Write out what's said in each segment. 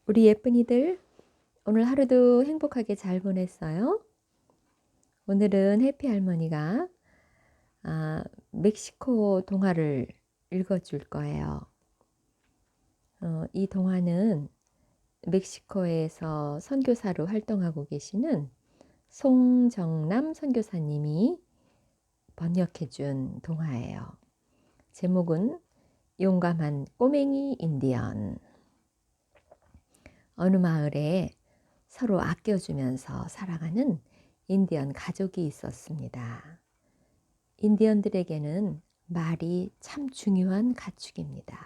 우리 예쁜이들, 오늘 하루도 행복하게 잘 보냈어요? 오늘은 해피 할머니가 멕시코 동화를 읽어줄 거예요. 이 동화는 멕시코에서 선교사로 활동하고 계시는 송정남 선교사님이 번역해 준 동화예요. 제목은 용감한 꼬맹이 인디언. 어느 마을에 서로 아껴주면서 살아가는 인디언 가족이 있었습니다. 인디언들에게는 말이 참 중요한 가축입니다.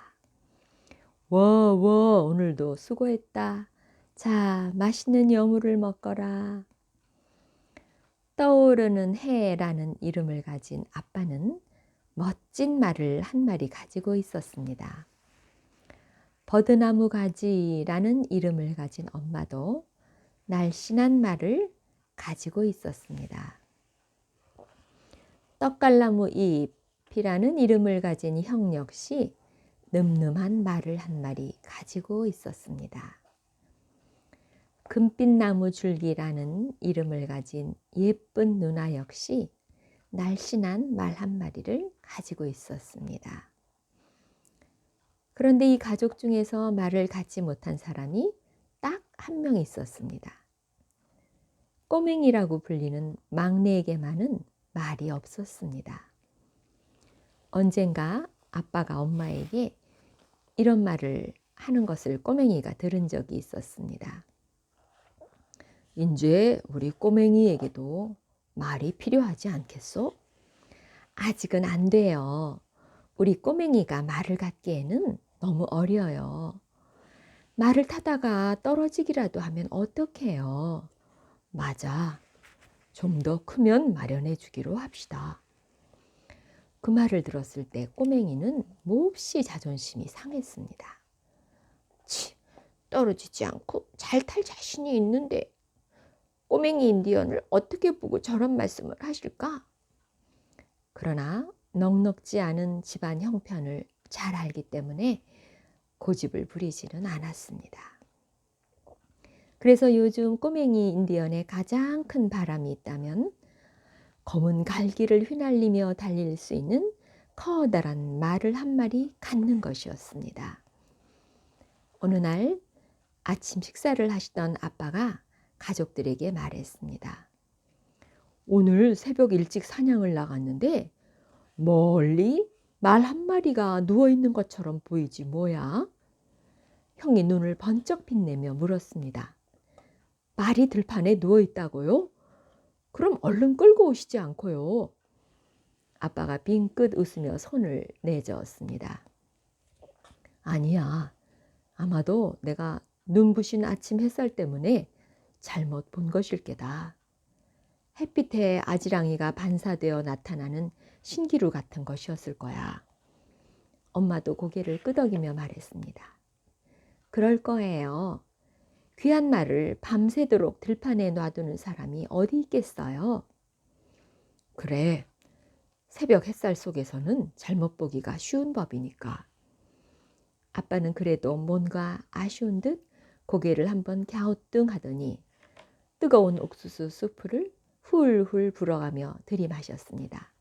와, 오늘도 수고했다. 자, 맛있는 여물을 먹거라. 떠오르는 해라는 이름을 가진 아빠는 멋진 말을 한 마리 가지고 있었습니다. 버드나무 가지라는 이름을 가진 엄마도 날씬한 말을 가지고 있었습니다. 떡갈나무 잎이라는 이름을 가진 형 역시 늠름한 말을 한 마리 가지고 있었습니다. 금빛나무 줄기라는 이름을 가진 예쁜 누나 역시 날씬한 말 한 마리를 가지고 있었습니다. 그런데 이 가족 중에서 말을 갖지 못한 사람이 딱 한 명 있었습니다. 꼬맹이라고 불리는 막내에게만은 말이 없었습니다. 언젠가 아빠가 엄마에게 이런 말을 하는 것을 꼬맹이가 들은 적이 있었습니다. 이제 우리 꼬맹이에게도 말이 필요하지 않겠소? 아직은 안 돼요. 우리 꼬맹이가 말을 갖기에는 너무 어려요. 말을 타다가 떨어지기라도 하면 어떡해요? 맞아. 좀 더 크면 마련해 주기로 합시다. 그 말을 들었을 때 꼬맹이는 몹시 자존심이 상했습니다. 치, 떨어지지 않고 잘 탈 자신이 있는데 꼬맹이 인디언을 어떻게 보고 저런 말씀을 하실까? 그러나 넉넉지 않은 집안 형편을 잘 알기 때문에 고집을 부리지는 않았습니다. 그래서 요즘 꼬맹이 인디언의 가장 큰 바람이 있다면 검은 갈기를 휘날리며 달릴 수 있는 커다란 말을 한 마리 갖는 것이었습니다. 어느 날 아침 식사를 하시던 아빠가 가족들에게 말했습니다. 오늘 새벽 일찍 사냥을 나갔는데 멀리 말 한 마리가 누워있는 것처럼 보이지 뭐야? 형이 눈을 번쩍 빛내며 물었습니다. 말이 들판에 누워있다고요? 그럼 얼른 끌고 오시지 않고요. 아빠가 빙긋 웃으며 손을 내저었습니다. 아니야. 아마도 내가 눈부신 아침 햇살 때문에 잘못 본 것일 게다. 햇빛에 아지랑이가 반사되어 나타나는 신기루 같은 것이었을 거야. 엄마도 고개를 끄덕이며 말했습니다. 그럴 거예요. 귀한 말을 밤새도록 들판에 놔두는 사람이 어디 있겠어요? 그래. 새벽 햇살 속에서는 잘못 보기가 쉬운 법이니까. 아빠는 그래도 뭔가 아쉬운 듯 고개를 한번 갸우뚱하더니 뜨거운 옥수수 수프를 훌훌 불어가며 들이마셨습니다.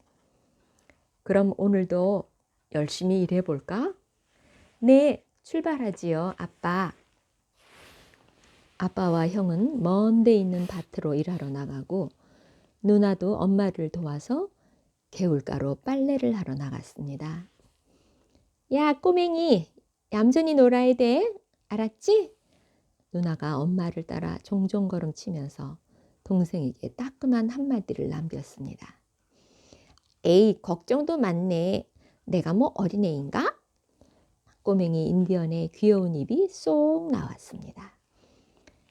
그럼 오늘도 열심히 일해볼까? 네, 출발하지요, 아빠. 아빠와 형은 먼 데 있는 밭으로 일하러 나가고 누나도 엄마를 도와서 개울가로 빨래를 하러 나갔습니다. 야, 꼬맹이, 얌전히 놀아야 돼. 알았지? 누나가 엄마를 따라 종종 걸음치면서 동생에게 따끔한 한마디를 남겼습니다. 에이, 걱정도 많네. 내가 뭐 어린애인가? 꼬맹이 인디언의 귀여운 입이 쏙 나왔습니다.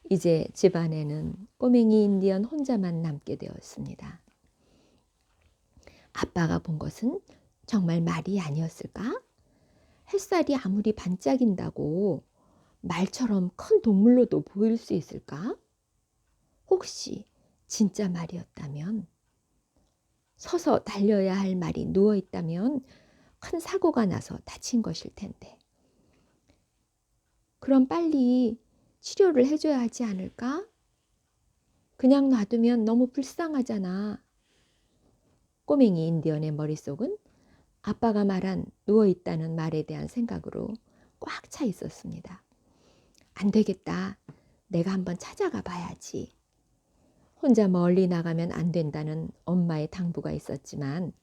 이제 집안에는 꼬맹이 인디언 혼자만 남게 되었습니다. 아빠가 본 것은 정말 말이 아니었을까? 햇살이 아무리 반짝인다고 말처럼 큰 동물로도 보일 수 있을까? 혹시 진짜 말이었다면? 서서 달려야 할 말이 누워있다면 큰 사고가 나서 다친 것일 텐데. 그럼 빨리 치료를 해줘야 하지 않을까? 그냥 놔두면 너무 불쌍하잖아. 꼬맹이 인디언의 머릿속은 아빠가 말한 누워있다는 말에 대한 생각으로 꽉 차 있었습니다. 안 되겠다. 내가 한번 찾아가 봐야지. 혼자 멀리 나가면 안 된다는 엄마의 당부가 있었지만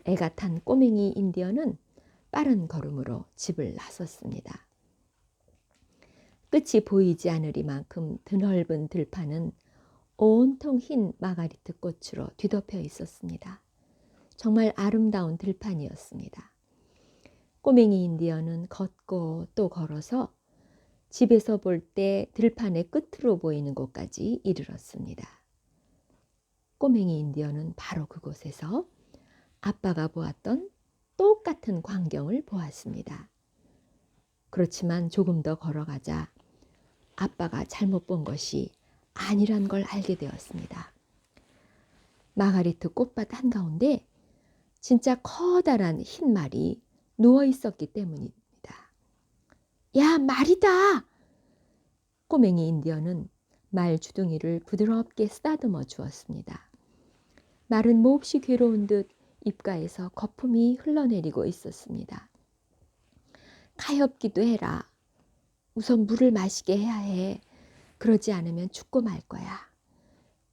애가 탄 꼬맹이 인디언은 빠른 걸음으로 집을 나섰습니다. 끝이 보이지 않으리만큼 드넓은 들판은 온통 흰 마가리트 꽃으로 뒤덮여 있었습니다. 정말 아름다운 들판이었습니다. 꼬맹이 인디언은 걷고 또 걸어서 집에서 볼 때 들판의 끝으로 보이는 곳까지 이르렀습니다. 꼬맹이 인디언은 바로 그곳에서 아빠가 보았던 똑같은 광경을 보았습니다. 그렇지만 조금 더 걸어가자 아빠가 잘못 본 것이 아니란 걸 알게 되었습니다. 마가리트 꽃밭 한가운데 진짜 커다란 흰 말이 누워 있었기 때문입니다. 야, 말이다! 꼬맹이 인디언은 말 주둥이를 부드럽게 쓰다듬어 주었습니다. 말은 몹시 괴로운 듯 입가에서 거품이 흘러내리고 있었습니다. 가엾기도 해라. 우선 물을 마시게 해야 해. 그러지 않으면 죽고 말 거야.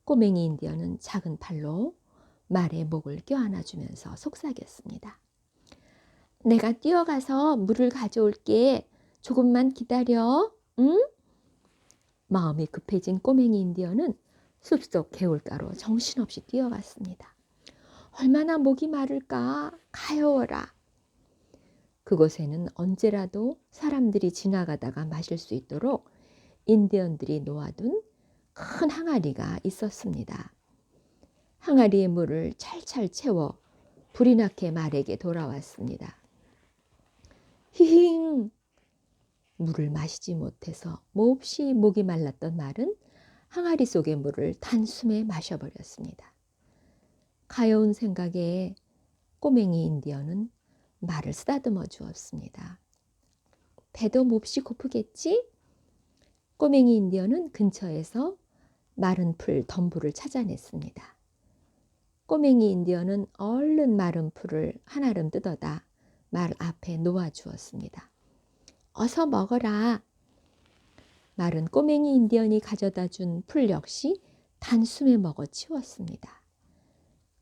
꼬맹이 인디언은 작은 팔로 말의 목을 껴안아주면서 속삭였습니다. 내가 뛰어가서 물을 가져올게. 조금만 기다려. 응? 마음이 급해진 꼬맹이 인디언은 숲속 개울가로 정신없이 뛰어갔습니다. 얼마나 목이 마를까? 가여워라. 그곳에는 언제라도 사람들이 지나가다가 마실 수 있도록 인디언들이 놓아둔 큰 항아리가 있었습니다. 항아리의 물을 찰찰 채워 불이 나게 말에게 돌아왔습니다. 히힝! 물을 마시지 못해서 몹시 목이 말랐던 말은 항아리 속의 물을 단숨에 마셔버렸습니다. 가여운 생각에 꼬맹이 인디언은 말을 쓰다듬어 주었습니다. 배도 몹시 고프겠지? 꼬맹이 인디언은 근처에서 마른 풀 덤불을 찾아냈습니다. 꼬맹이 인디언은 얼른 마른 풀을 한아름 뜯어다 말 앞에 놓아주었습니다. 어서 먹어라. 말은 꼬맹이 인디언이 가져다 준 풀 역시 단숨에 먹어 치웠습니다.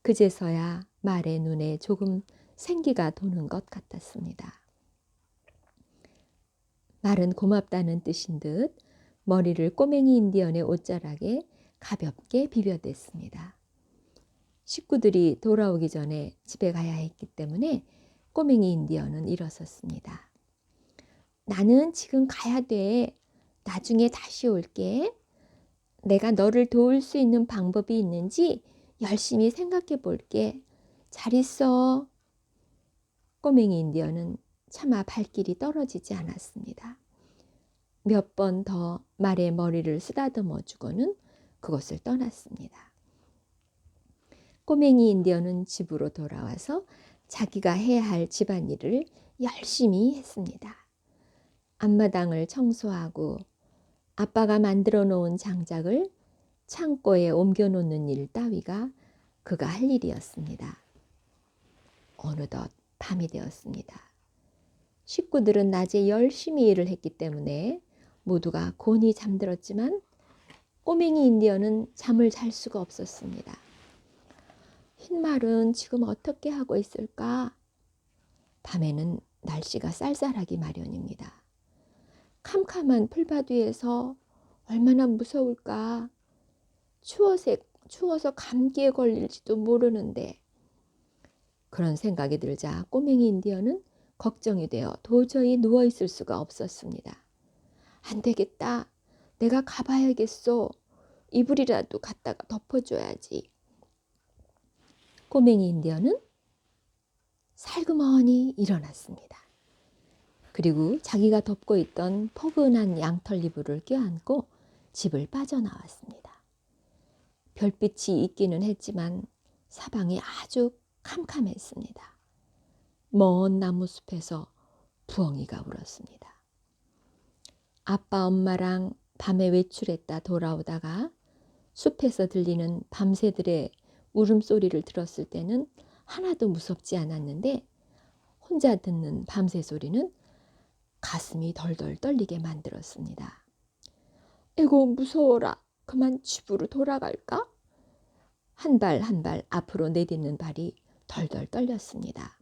그제서야 말의 눈에 조금 생기가 도는 것 같았습니다. 말은 고맙다는 뜻인 듯 머리를 꼬맹이 인디언의 옷자락에 가볍게 비벼댔습니다. 식구들이 돌아오기 전에 집에 가야 했기 때문에 꼬맹이 인디언은 일어섰습니다. 나는 지금 가야 돼. 나중에 다시 올게. 내가 너를 도울 수 있는 방법이 있는지 열심히 생각해 볼게. 잘 있어. 꼬맹이 인디언은 차마 발길이 떨어지지 않았습니다. 몇 번 더 말의 머리를 쓰다듬어 주고는 그곳을 떠났습니다. 꼬맹이 인디언은 집으로 돌아와서 자기가 해야 할 집안일을 열심히 했습니다. 앞마당을 청소하고 아빠가 만들어 놓은 장작을 창고에 옮겨 놓는 일 따위가 그가 할 일이었습니다. 어느덧 밤이 되었습니다. 식구들은 낮에 열심히 일을 했기 때문에 모두가 곤히 잠들었지만 꼬맹이 인디언은 잠을 잘 수가 없었습니다. 흰말은 지금 어떻게 하고 있을까? 밤에는 날씨가 쌀쌀하기 마련입니다. 캄캄한 풀밭 위에서 얼마나 무서울까? 추워서 감기에 걸릴지도 모르는데. 그런 생각이 들자 꼬맹이 인디언은 걱정이 되어 도저히 누워있을 수가 없었습니다. 안 되겠다. 내가 가봐야겠소. 이불이라도 갖다가 덮어줘야지. 꼬맹이 인디언은 살그머니 일어났습니다. 그리고 자기가 덮고 있던 포근한 양털 이불을 껴안고 집을 빠져나왔습니다. 별빛이 있기는 했지만 사방이 아주 캄캄했습니다. 먼 나무숲에서 부엉이가 울었습니다. 아빠 엄마랑 밤에 외출했다 돌아오다가 숲에서 들리는 밤새들의 울음소리를 들었을 때는 하나도 무섭지 않았는데 혼자 듣는 밤새 소리는 가슴이 덜덜 떨리게 만들었습니다. 에고 무서워라. 그만 집으로 돌아갈까? 한 발 한 발 앞으로 내딛는 발이 덜덜 떨렸습니다.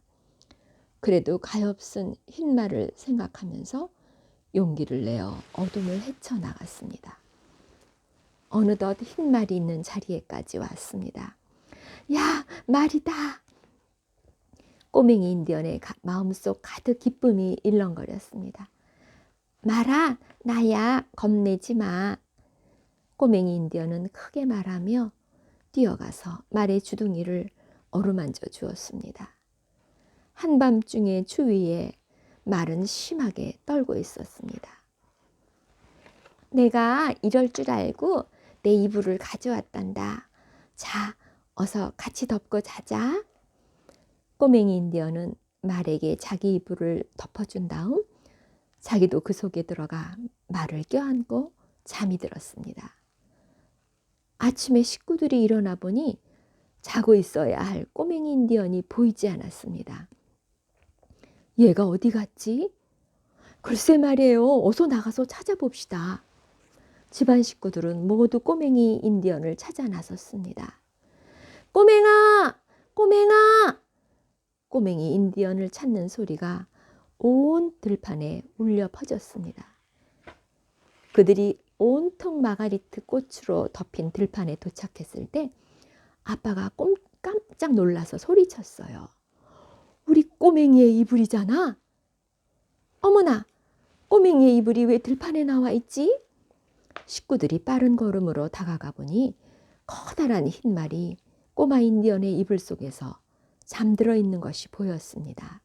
그래도 가엾은 흰말을 생각하면서 용기를 내어 어둠을 헤쳐나갔습니다. 어느덧 흰말이 있는 자리에까지 왔습니다. 야, 말이다! 꼬맹이 인디언의 마음속 가득 기쁨이 일렁거렸습니다. 말아, 나야, 겁내지 마. 꼬맹이 인디언은 크게 말하며 뛰어가서 말의 주둥이를 어루만져 주었습니다. 한밤중의 추위에 말은 심하게 떨고 있었습니다. 내가 이럴 줄 알고 내 이불을 가져왔단다. 자, 어서 같이 덮고 자자. 꼬맹이 인디언은 말에게 자기 이불을 덮어준 다음 자기도 그 속에 들어가 말을 껴안고 잠이 들었습니다. 아침에 식구들이 일어나 보니 자고 있어야 할 꼬맹이 인디언이 보이지 않았습니다. 얘가 어디 갔지? 글쎄 말이에요. 어서 나가서 찾아봅시다. 집안 식구들은 모두 꼬맹이 인디언을 찾아 나섰습니다. 꼬맹아! 꼬맹아! 꼬맹이 인디언을 찾는 소리가 온 들판에 울려 퍼졌습니다. 그들이 온통 마가리트 꽃으로 덮인 들판에 도착했을 때 아빠가 깜짝 놀라서 소리쳤어요. 우리 꼬맹이의 이불이잖아. 어머나, 꼬맹이의 이불이 왜 들판에 나와 있지? 식구들이 빠른 걸음으로 다가가 보니 커다란 흰말이 꼬마 인디언의 이불 속에서 잠들어 있는 것이 보였습니다.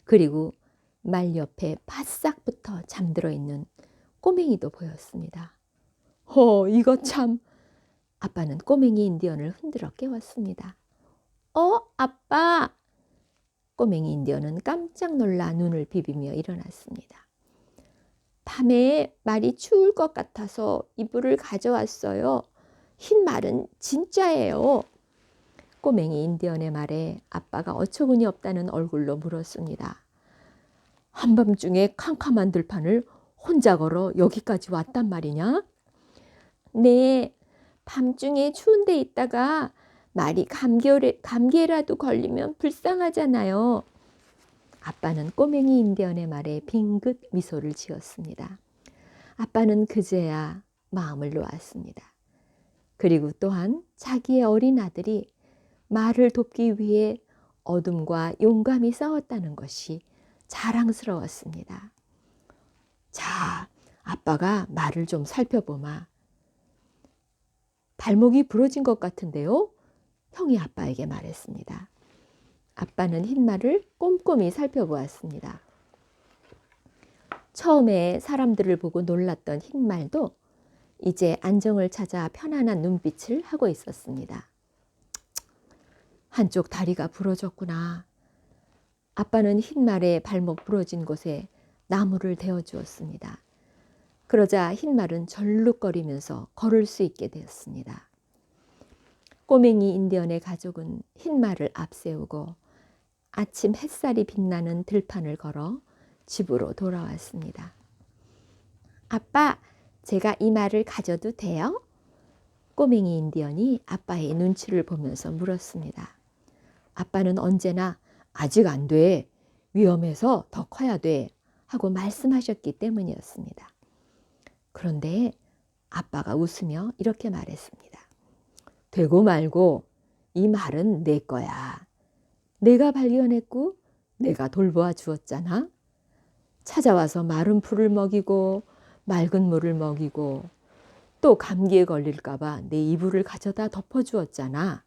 그리고 말 옆에 바싹 붙어 잠들어 있는 꼬맹이도 보였습니다. 이거 참. 아빠는 꼬맹이 인디언을 흔들어 깨웠습니다. 아빠! 꼬맹이 인디언은 깜짝 놀라 눈을 비비며 일어났습니다. 밤에 말이 추울 것 같아서 이불을 가져왔어요. 흰 말은 진짜예요. 꼬맹이 인디언의 말에 아빠가 어처구니 없다는 얼굴로 물었습니다. 한밤중에 캄캄한 들판을 혼자 걸어 여기까지 왔단 말이냐? 네, 밤중에 추운 데 있다가 말이 감기에라도 걸리면 불쌍하잖아요. 아빠는 꼬맹이 인디언의 말에 빙긋 미소를 지었습니다. 아빠는 그제야 마음을 놓았습니다. 그리고 또한 자기의 어린 아들이 말을 돕기 위해 어둠과 용감히 싸웠다는 것이 자랑스러웠습니다. 자, 아빠가 말을 좀 살펴보마. 발목이 부러진 것 같은데요? 형이 아빠에게 말했습니다. 아빠는 흰말을 꼼꼼히 살펴보았습니다. 처음에 사람들을 보고 놀랐던 흰말도 이제 안정을 찾아 편안한 눈빛을 하고 있었습니다. 한쪽 다리가 부러졌구나. 아빠는 흰말의 발목 부러진 곳에 나무를 대어 주었습니다. 그러자 흰말은 절룩거리면서 걸을 수 있게 되었습니다. 꼬맹이 인디언의 가족은 흰말을 앞세우고 아침 햇살이 빛나는 들판을 걸어 집으로 돌아왔습니다. 아빠, 제가 이 말을 가져도 돼요? 꼬맹이 인디언이 아빠의 눈치를 보면서 물었습니다. 아빠는 언제나 아직 안 돼. 위험해서 더 커야 돼. 하고 말씀하셨기 때문이었습니다. 그런데 아빠가 웃으며 이렇게 말했습니다. 되고 말고 이 말은 내 거야. 내가 발견했고 내가 돌보아 주었잖아. 찾아와서 마른 풀을 먹이고 맑은 물을 먹이고 또 감기에 걸릴까 봐 내 이불을 가져다 덮어주었잖아.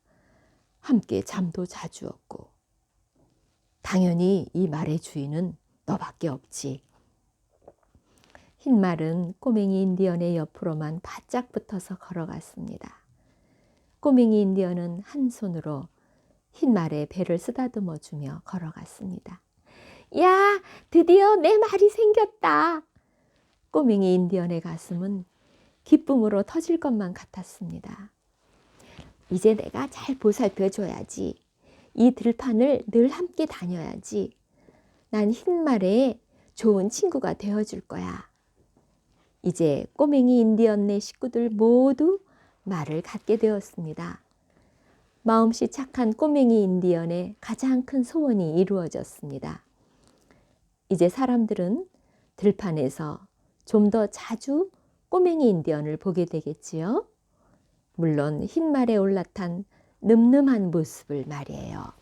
함께 잠도 자주었고. 당연히 이 말의 주인은 너밖에 없지. 흰말은 꼬맹이 인디언의 옆으로만 바짝 붙어서 걸어갔습니다. 꼬맹이 인디언은 한 손으로 흰말의 배를 쓰다듬어 주며 걸어갔습니다. 야, 드디어 내 말이 생겼다. 꼬맹이 인디언의 가슴은 기쁨으로 터질 것만 같았습니다. 이제 내가 잘 보살펴줘야지. 이 들판을 늘 함께 다녀야지. 난 흰말에 좋은 친구가 되어줄 거야. 이제 꼬맹이 인디언네 식구들 모두 말을 갖게 되었습니다. 마음씨 착한 꼬맹이 인디언의 가장 큰 소원이 이루어졌습니다. 이제 사람들은 들판에서 좀 더 자주 꼬맹이 인디언을 보게 되겠지요. 물론 흰말에 올라탄 늠름한 모습을 말이에요.